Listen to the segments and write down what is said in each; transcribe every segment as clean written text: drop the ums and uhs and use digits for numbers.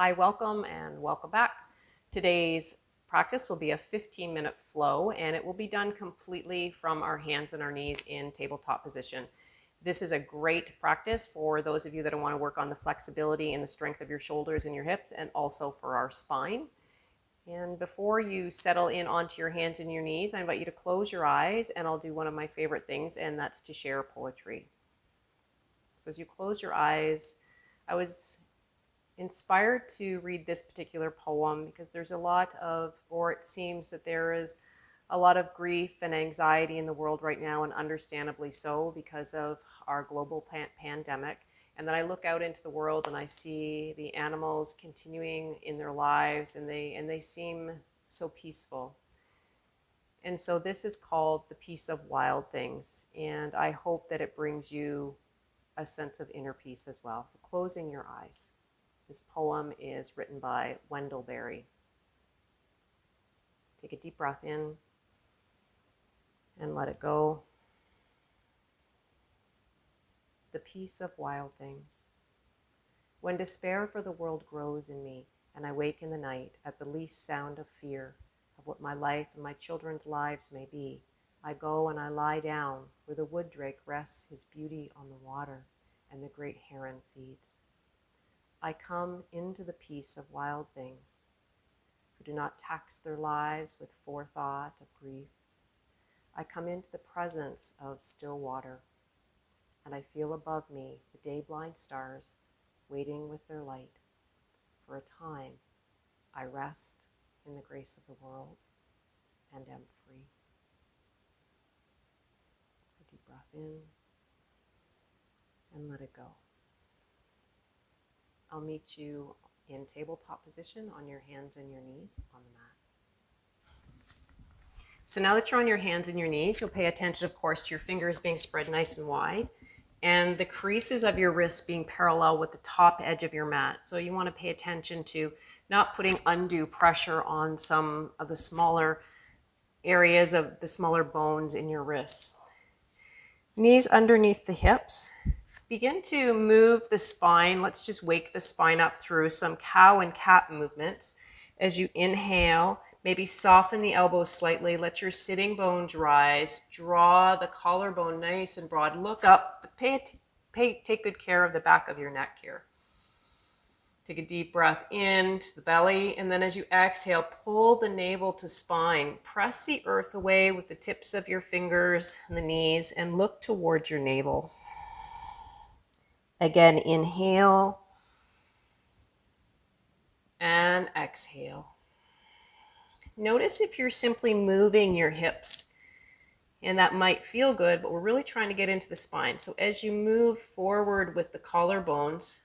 Hi, welcome and welcome back. Today's practice will be a 15-minute flow, and it will be done completely from our hands and our knees in tabletop position. This is a great practice for those of you that want to work on the flexibility and the strength of your shoulders and your hips, and also for our spine. And before you settle in onto your hands and your knees, I invite you to close your eyes, and I'll do one of my favorite things, and that's to share poetry. So as you close your eyes, I was inspired to read this particular poem because there's a lot of, or it seems that there is a lot of grief and anxiety in the world right now, and understandably so because of our global pandemic. And then I look out into the world and I see the animals continuing in their lives, and they seem so peaceful. And so this is called The Peace of Wild Things, and I hope that it brings you a sense of inner peace as well. So closing your eyes. This poem is written by Wendell Berry. Take a deep breath in and let it go. The peace of wild things. When despair for the world grows in me, and I wake in the night at the least sound of fear of what my life and my children's lives may be, I go and I lie down where the wood drake rests his beauty on the water and the great heron feeds. I come into the peace of wild things, who do not tax their lives with forethought of grief. I come into the presence of still water, and I feel above me the day-blind stars waiting with their light. For a time, I rest in the grace of the world and am free. A deep breath in and let it go. I'll meet you in tabletop position on your hands and your knees on the mat. So now that you're on your hands and your knees, you'll pay attention, of course, to your fingers being spread nice and wide, and the creases of your wrists being parallel with the top edge of your mat. So you want to pay attention to not putting undue pressure on some of the smaller areas of the smaller bones in your wrists. Knees underneath the hips. Begin to move the spine. Let's just wake the spine up through some cow and cat movements. As you inhale, maybe soften the elbows slightly. Let your sitting bones rise. Draw the collarbone nice and broad. Look up, but take good care of the back of your neck here. Take a deep breath into the belly, and then as you exhale, pull the navel to spine. Press the earth away with the tips of your fingers and the knees, and look towards your navel. Again, inhale and exhale. Notice if you're simply moving your hips, and that might feel good, but we're really trying to get into the spine. So as you move forward with the collarbones,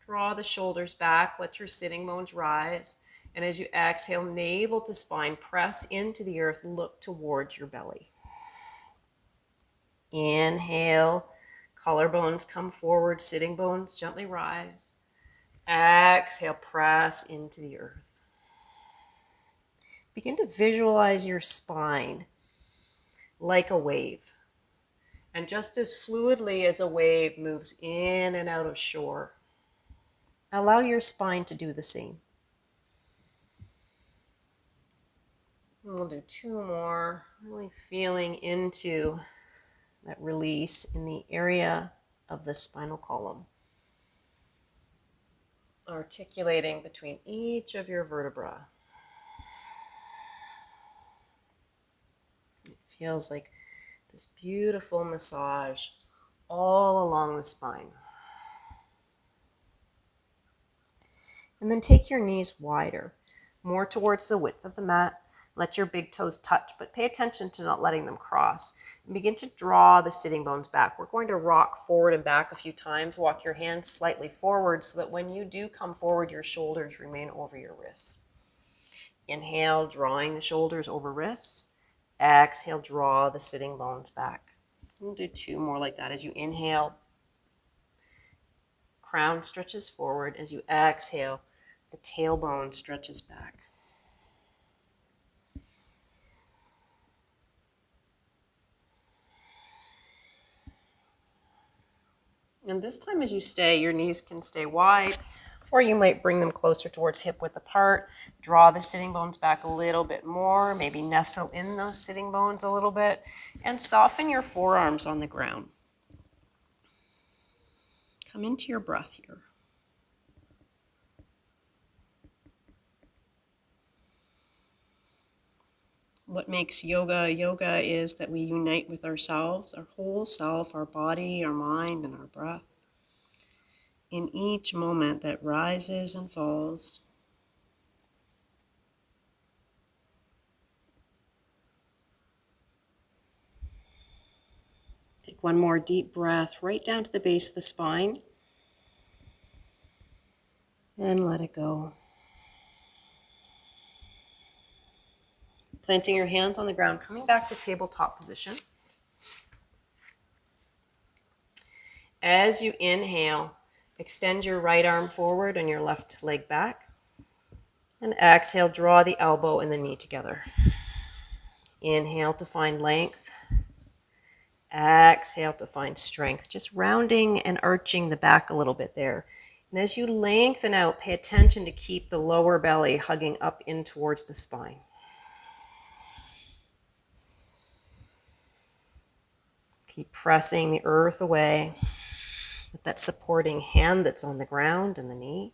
draw the shoulders back, let your sitting bones rise, and as you exhale, navel to spine, press into the earth, look towards your belly. Inhale. Collarbones come forward, sitting bones gently rise. Exhale, press into the earth. Begin to visualize your spine like a wave. And just as fluidly as a wave moves in and out of shore, allow your spine to do the same. And we'll do two more, really feeling into that release in the area of the spinal column. Articulating between each of your vertebrae. It feels like this beautiful massage all along the spine. And then take your knees wider, more towards the width of the mat. Let your big toes touch, but pay attention to not letting them cross. And begin to draw the sitting bones back. We're going to rock forward and back a few times. Walk your hands slightly forward so that when you do come forward, your shoulders remain over your wrists. Inhale, drawing the shoulders over wrists. Exhale, draw the sitting bones back. We'll do two more like that. As you inhale, crown stretches forward. As you exhale, the tailbone stretches back. And this time as you stay, your knees can stay wide, or you might bring them closer towards hip width apart. Draw the sitting bones back a little bit more, maybe nestle in those sitting bones a little bit, and soften your forearms on the ground. Come into your breath here. What makes yoga yoga is that we unite with ourselves, our whole self, our body, our mind, and our breath. In each moment that rises and falls, take one more deep breath right down to the base of the spine and let it go. Planting your hands on the ground, coming back to tabletop position. As you inhale, extend your right arm forward and your left leg back. And exhale, draw the elbow and the knee together. Inhale to find length. Exhale to find strength. Just rounding and arching the back a little bit there. And as you lengthen out, pay attention to keep the lower belly hugging up in towards the spine. Keep pressing the earth away with that supporting hand that's on the ground and the knee.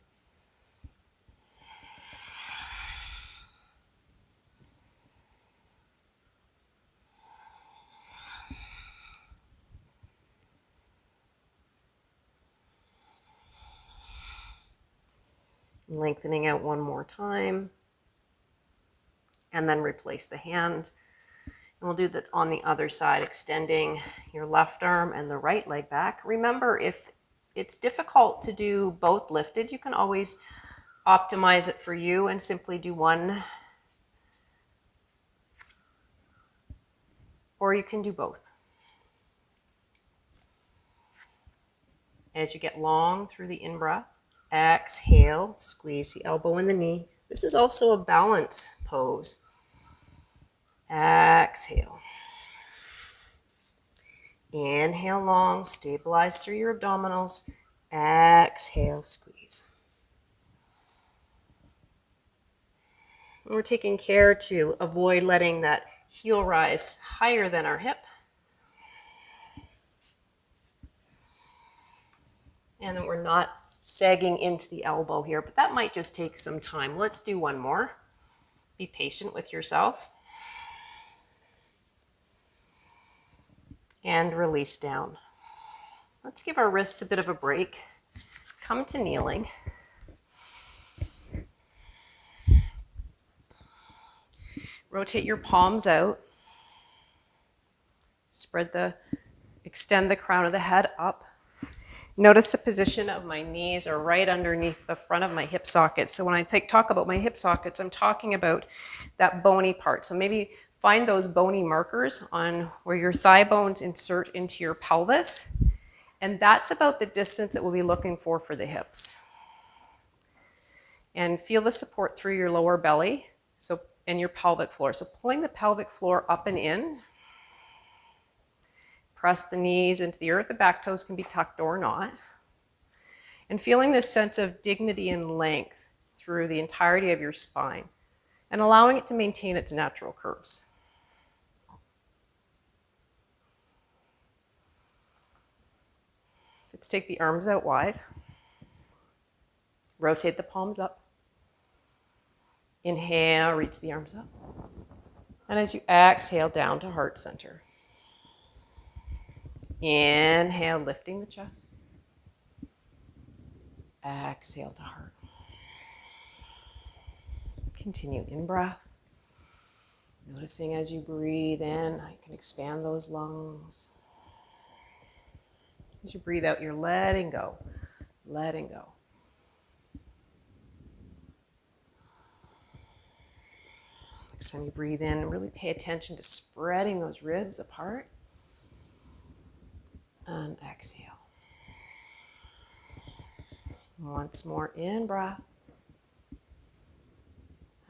Lengthening out one more time. And then replace the hand. And we'll do that on the other side, extending your left arm and the right leg back. Remember, if it's difficult to do both lifted, you can always optimize it for you and simply do one. Or you can do both. As you get long through the in-breath, exhale, squeeze the elbow and the knee. This is also a balance pose. Exhale. Inhale long, stabilize through your abdominals. Exhale, squeeze. And we're taking care to avoid letting that heel rise higher than our hip. And then we're not sagging into the elbow here, but that might just take some time. Let's do one more. Be patient with yourself. And release down. Let's give our wrists a bit of a break. Come to kneeling. Rotate your palms out. Extend the crown of the head up. Notice the position of my knees are right underneath the front of my hip socket. So when I talk about my hip sockets, I'm talking about that bony part. So maybe find those bony markers on where your thigh bones insert into your pelvis. And that's about the distance that we'll be looking for the hips. And feel the support through your lower belly and your pelvic floor. So pulling the pelvic floor up and in. Press the knees into the earth. The back toes can be tucked or not. And feeling this sense of dignity and length through the entirety of your spine and allowing it to maintain its natural curves. Let's take the arms out wide. Rotate the palms up. Inhale, reach the arms up. And as you exhale, down to heart center. Inhale, lifting the chest. Exhale to heart. Continue in breath. Noticing as you breathe in, you can expand those lungs. As you breathe out, you're letting go, letting go. Next time you breathe in, really pay attention to spreading those ribs apart. And exhale. Once more, in breath.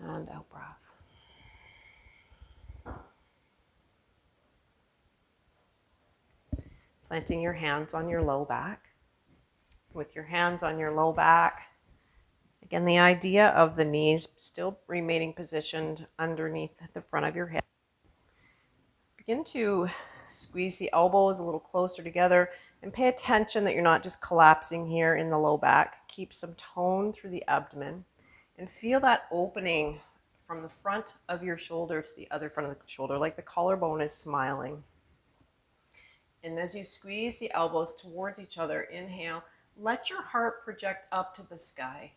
And out breath. Planting your hands on your low back. With your hands on your low back, Again, the idea of the knees still remaining positioned underneath the front of your hip. Begin to squeeze the elbows a little closer together and pay attention that you're not just collapsing here in the low back. Keep some tone through the abdomen and feel that opening from the front of your shoulder to the other front of the shoulder, like the collarbone is smiling. And as you squeeze the elbows towards each other, inhale, let your heart project up to the sky.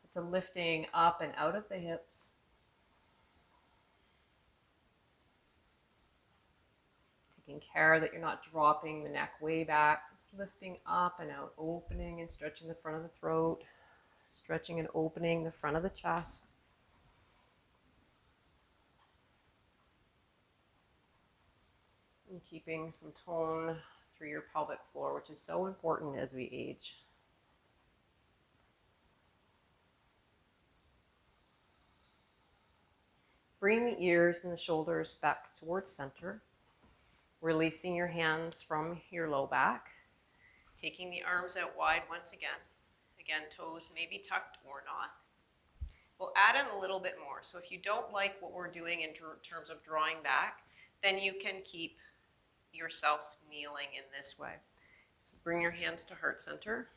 It's a lifting up and out of the hips. Taking care that you're not dropping the neck way back. It's lifting up and out, opening and stretching the front of the throat, stretching and opening the front of the chest. And keeping some tone through your pelvic floor, which is so important as we age. Bring the ears and the shoulders back towards center. Releasing your hands from your low back. Taking the arms out wide once again. Again, toes may be tucked or not. We'll add in a little bit more. So if you don't like what we're doing in terms of drawing back, then you can keep yourself kneeling in this way. So bring your hands to heart center.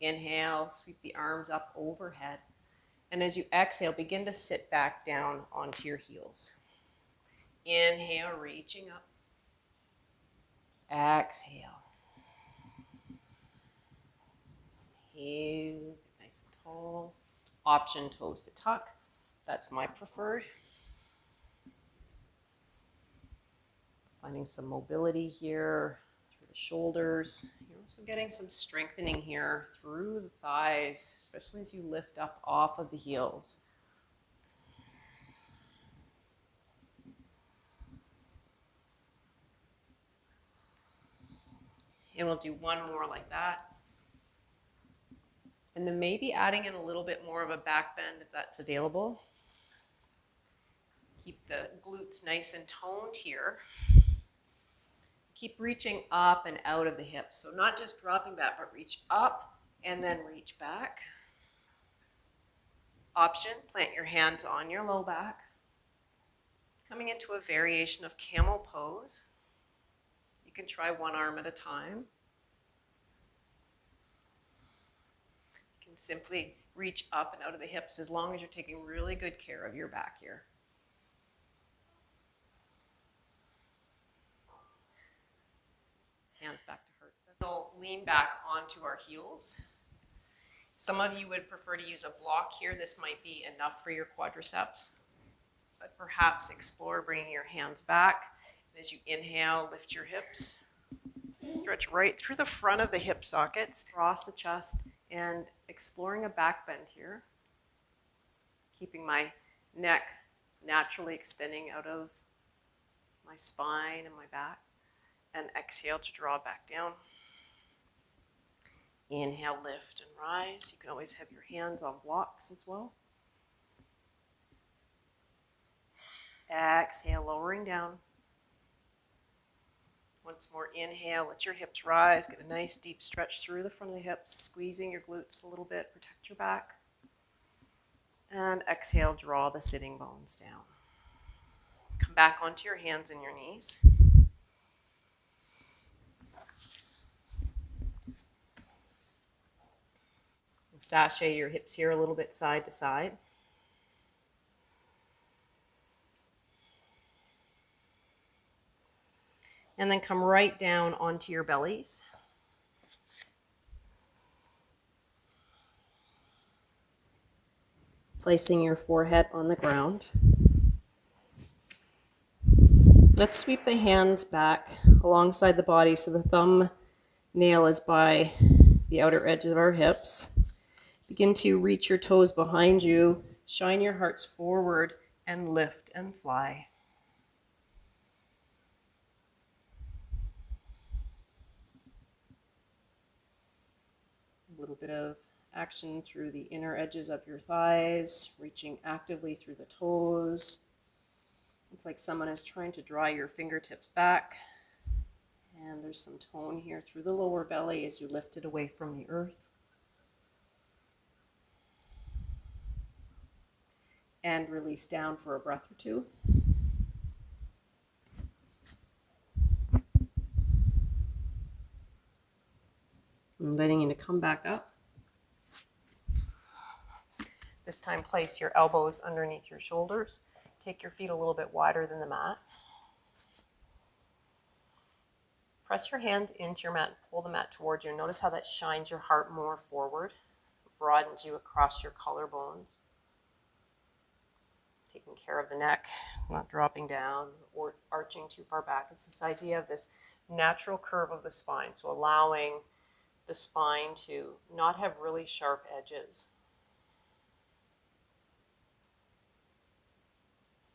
Inhale, sweep the arms up overhead. And as you exhale, begin to sit back down onto your heels. Inhale, reaching up. Exhale. Inhale, nice and tall. Option toes to tuck. That's my preferred. Finding some mobility here through the shoulders. You're also getting some strengthening here through the thighs, especially as you lift up off of the heels. And we'll do one more like that. And then maybe adding in a little bit more of a back bend if that's available. Keep the glutes nice and toned here. Keep reaching up and out of the hips. So not just dropping back, but reach up and then reach back. Option, plant your hands on your low back. Coming into a variation of camel pose. You can try one arm at a time. You can simply reach up and out of the hips as long as you're taking really good care of your back here. Hands back to heart center. So lean back onto our heels. Some of you would prefer to use a block here. This might be enough for your quadriceps, but perhaps explore bringing your hands back. And as you inhale, lift your hips. Stretch right through the front of the hip sockets, across the chest, and exploring a back bend here. Keeping my neck naturally extending out of my spine and my back. And exhale to draw back down. Inhale, lift and rise. You can always have your hands on blocks as well. Exhale, lowering down. Once more, inhale, let your hips rise. Get a nice deep stretch through the front of the hips, squeezing your glutes a little bit, protect your back. And exhale, draw the sitting bones down. Come back onto your hands and your knees. Sashay your hips here a little bit side to side. And then come right down onto your bellies. Placing your forehead on the ground. Let's sweep the hands back alongside the body so the thumb nail is by the outer edge of our hips. Begin to reach your toes behind you, shine your hearts forward, and lift and fly. A little bit of action through the inner edges of your thighs, reaching actively through the toes. It's like someone is trying to draw your fingertips back And there's some tone here through the lower belly as you lift it away from the earth. And release down for a breath or two. Inviting you to come back up. This time place your elbows underneath your shoulders. Take your feet a little bit wider than the mat. Press your hands into your mat and pull the mat towards you. Notice how that shines your heart more forward, broadens you across your collarbones. Taking care of the neck, it's not dropping down or arching too far back. It's this idea of this natural curve of the spine, so allowing the spine to not have really sharp edges.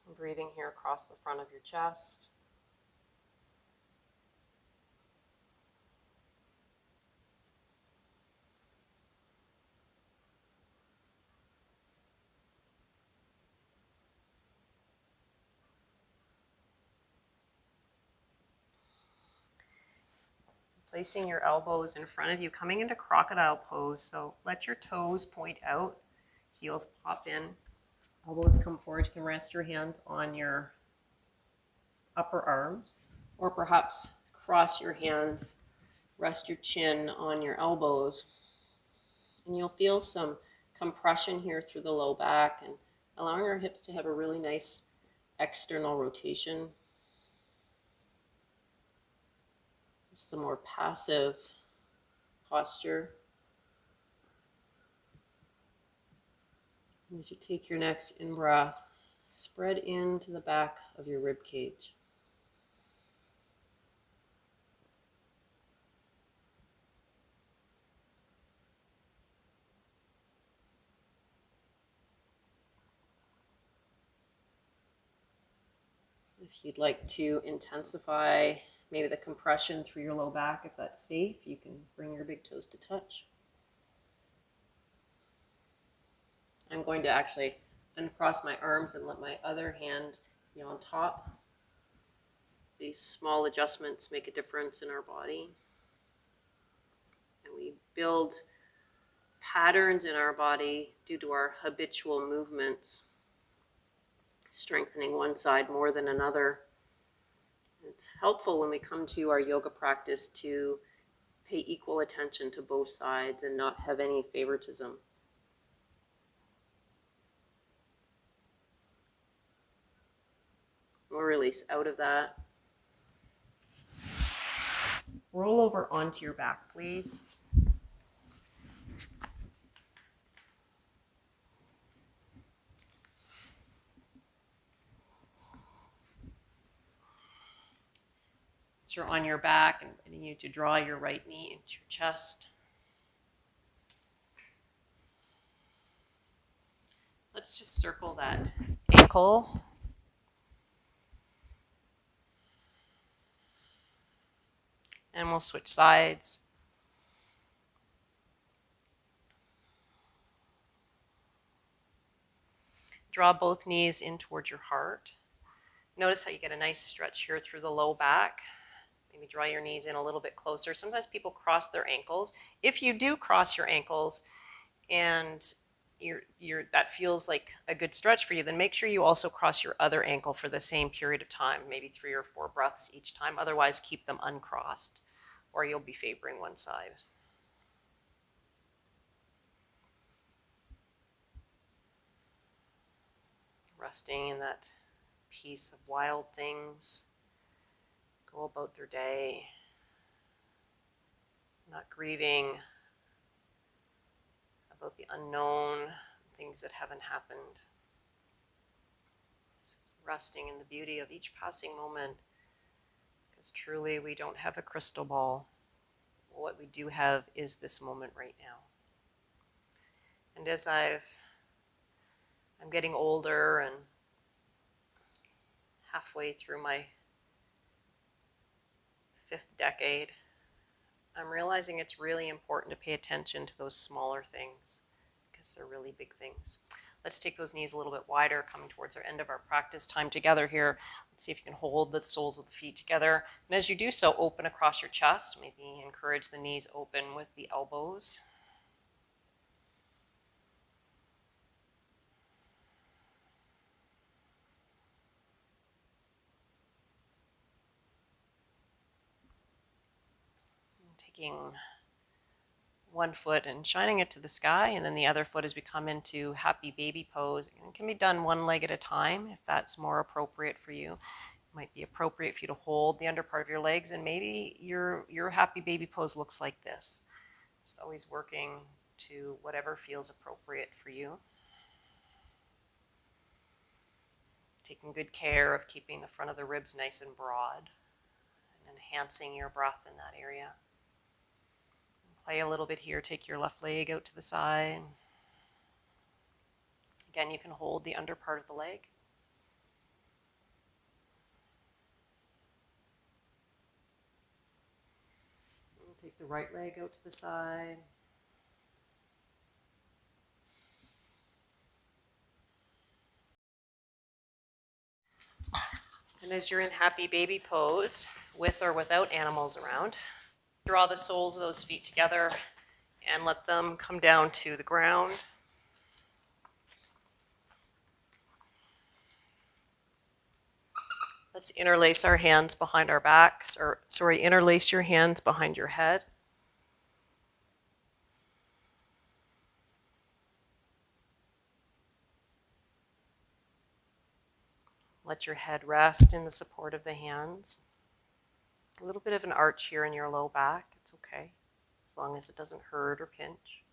And breathing here across the front of your chest. Placing your elbows in front of you, coming into crocodile pose. So let your toes point out, heels pop in, elbows come forward. You can rest your hands on your upper arms, or perhaps cross your hands, rest your chin on your elbows. And you'll feel some compression here through the low back and allowing our hips to have a really nice external rotation. Just a more passive posture. As you take your next in-breath, spread into the back of your rib cage. If you'd like to intensify maybe the compression through your low back, if that's safe, you can bring your big toes to touch. I'm going to actually uncross my arms and let my other hand be on top. These small adjustments make a difference in our body. And we build patterns in our body due to our habitual movements, strengthening one side more than another. It's helpful when we come to our yoga practice to pay equal attention to both sides and not have any favoritism. We'll release out of that. Roll over onto your back, please. As you're on your back, I'm inviting you to draw your right knee into your chest. Let's just circle that ankle. And we'll switch sides. Draw both knees in towards your heart. Notice how you get a nice stretch here through the low back. Maybe draw your knees in a little bit closer. Sometimes people cross their ankles. If you do cross your ankles and that feels like a good stretch for you, then make sure you also cross your other ankle for the same period of time, maybe 3 or 4 breaths each time. Otherwise, keep them uncrossed, or you'll be favoring one side. Resting in that peace of wild things. Go about their day. Not grieving about the unknown, things that haven't happened. It's resting in the beauty of each passing moment, because truly we don't have a crystal ball. What we do have is this moment right now. And as I'm getting older and halfway through my 5th decade, I'm realizing it's really important to pay attention to those smaller things, because they're really big things. Let's take those knees a little bit wider, coming towards our end of our practice time together here. Let's see if you can hold the soles of the feet together. And as you do so, open across your chest. Maybe encourage the knees open with the elbows. And taking one foot and shining it to the sky, and then the other foot as we come into happy baby pose. It can be done one leg at a time if that's more appropriate for you. It might be appropriate for you to hold the under part of your legs, and maybe your happy baby pose looks like this. Just always working to whatever feels appropriate for you. Taking good care of keeping the front of the ribs nice and broad and enhancing your breath in that area. Play a little bit here. Take your left leg out to the side. Again, you can hold the under part of the leg. We'll take the right leg out to the side. And as you're in happy baby pose, with or without animals around, draw the soles of those feet together and let them come down to the ground. Let's interlace our hands behind our backs, or interlace your hands behind your head. Let your head rest in the support of the hands. A little bit of an arch here in your low back, it's okay, as long as it doesn't hurt or pinch.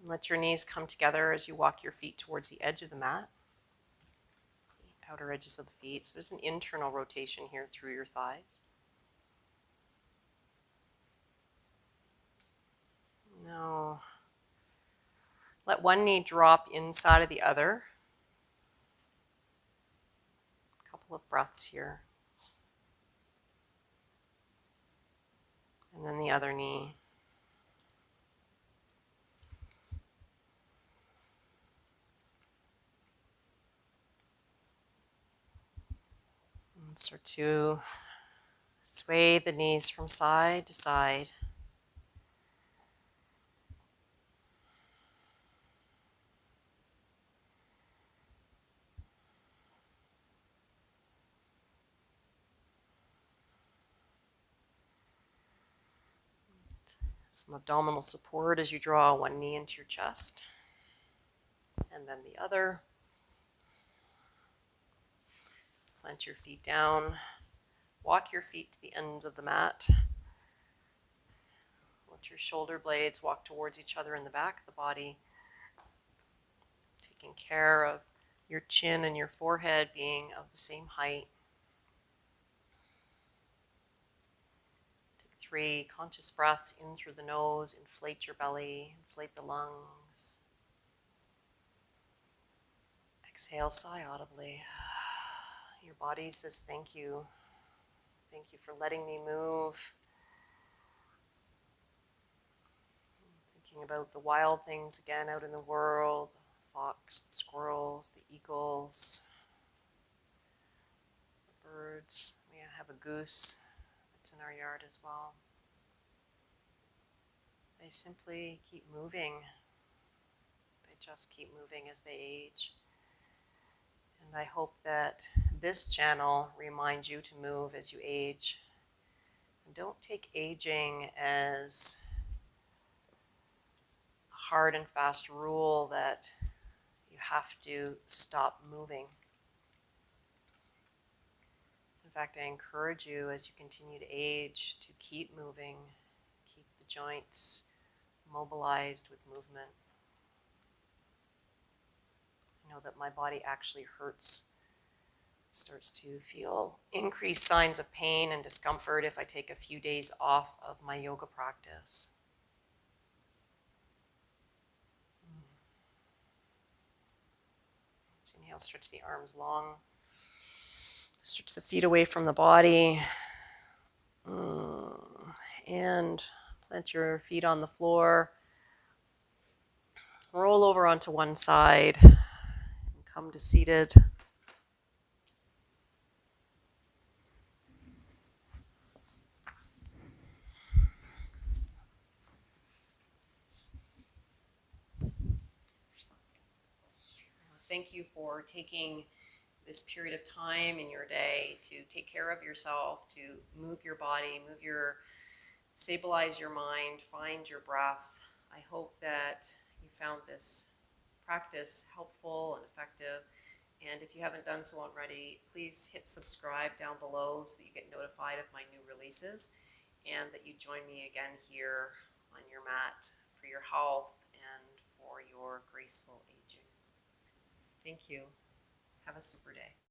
Let your knees come together as you walk your feet towards the edge of the mat, the outer edges of the feet. So there's an internal rotation here through your thighs. Now, let one knee drop inside of the other. A couple of breaths here. And then the other knee. And start to sway the knees from side to side. Some abdominal support as you draw one knee into your chest, and then the other. Plant your feet down. Walk your feet to the ends of the mat. Let your shoulder blades walk towards each other in the back of the body, taking care of your chin and your forehead being of the same height. 3 conscious breaths in through the nose. Inflate your belly, inflate the lungs. Exhale, sigh audibly. Your body says thank you. Thank you for letting me move. Thinking about the wild things again out in the world, the fox, the squirrels, the eagles, the birds. We have a goose that's in our yard as well. They simply keep moving. They just keep moving as they age. And I hope that this channel reminds you to move as you age. And don't take aging as a hard and fast rule that you have to stop moving. In fact, I encourage you as you continue to age to keep moving, keep the joints mobilized with movement. I know that my body actually hurts, starts to feel increased signs of pain and discomfort if I take a few days off of my yoga practice. Let's inhale, stretch the arms long. Stretch the feet away from the body. And plant your feet on the floor. Roll over onto one side and come to seated. Thank you for taking this period of time in your day to take care of yourself, to move your body, stabilize your mind, find your breath. I hope that you found this practice helpful and effective. And if you haven't done so already, please hit subscribe down below so that you get notified of my new releases, and that you join me again here on your mat for your health and for your graceful aging. Thank you. Have a super day.